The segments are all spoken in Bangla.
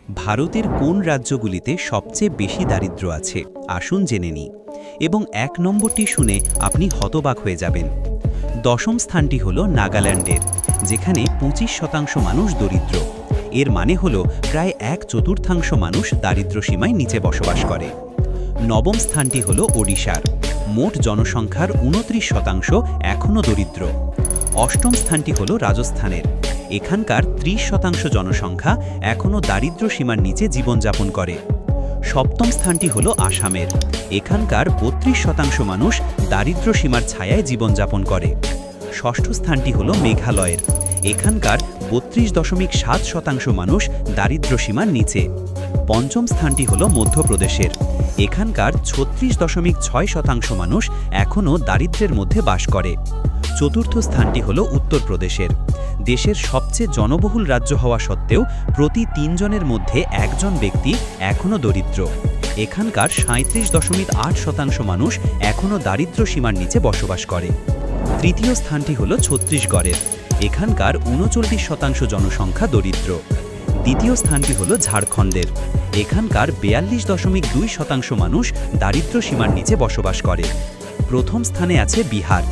ভারতের কোন রাজ্যগুলিতে সবচেয়ে বেশি দারিদ্র্য আছে আসুন জেনে নিই। এবং ১ নম্বরটি শুনে আপনি হতবাক হয়ে যাবেন। দশম স্থানটি হল নাগাল্যান্ডের, যেখানে ২৫% মানুষ দরিদ্র। এর মানে হল প্রায় ১/৪ মানুষ দারিদ্র্য সীমায় নিচে বসবাস করে। নবম স্থানটি হল ওড়িশার, মোট জনসংখ্যার ২৯% এখনও দরিদ্র। অষ্টম স্থানটি হল রাজস্থানের, এখানকার ৩০% জনসংখ্যা এখনও দারিদ্র্য সীমার নিচে জীবনযাপন করে। সপ্তম স্থানটি হল আসামের, এখানকার ৩২% মানুষ দারিদ্র্য সীমার ছায়ায় জীবনযাপন করে। ষষ্ঠ স্থানটি হল মেঘালয়ের, এখানকার ৩২.৭% মানুষ দারিদ্র্য সীমার নিচে। পঞ্চম স্থানটি হল মধ্যপ্রদেশের, এখানকার ৩৬.৬% মানুষ এখনও দারিদ্র্যের মধ্যে বাস করে। চতুর্থ স্থানটি হল উত্তরপ্রদেশের, দেশের সবচেয়ে জনবহুল রাজ্য হওয়া সত্ত্বেও প্রতি ৩ জনের মধ্যে একজন ব্যক্তি এখনও দরিদ্র। এখানকার ৩৭.৮% মানুষ এখনও দারিদ্র্য সীমার নিচে বসবাস করে। তৃতীয় স্থানটি হল ছত্তিশগড়ের, এখানকার ৩৯% জনসংখ্যা দরিদ্র। দ্বিতীয় স্থানটি হল ঝাড়খণ্ডের, এখানকার ৪২.২% মানুষ দারিদ্র্য সীমার নিচে বসবাস করে। প্রথম স্থানে আছে বিহার,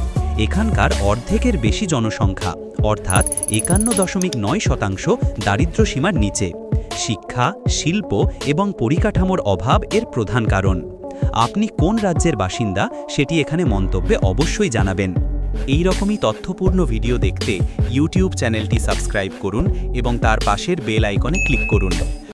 এখানকার অর্ধেকের বেশি জনসংখ্যা অর্থাৎ ৫১.৯% দারিদ্র্য সীমার নিচে। শিক্ষা, শিল্প এবং পরিকাঠামোর অভাব এর প্রধান কারণ। আপনি কোন রাজ্যের বাসিন্দা সেটি এখানে মন্তব্যে অবশ্যই জানাবেন। এই রকমই তথ্যপূর্ণ ভিডিও দেখতে ইউটিউব চ্যানেলটি সাবস্ক্রাইব করুন এবং তার পাশের বেল আইকনে ক্লিক করুন।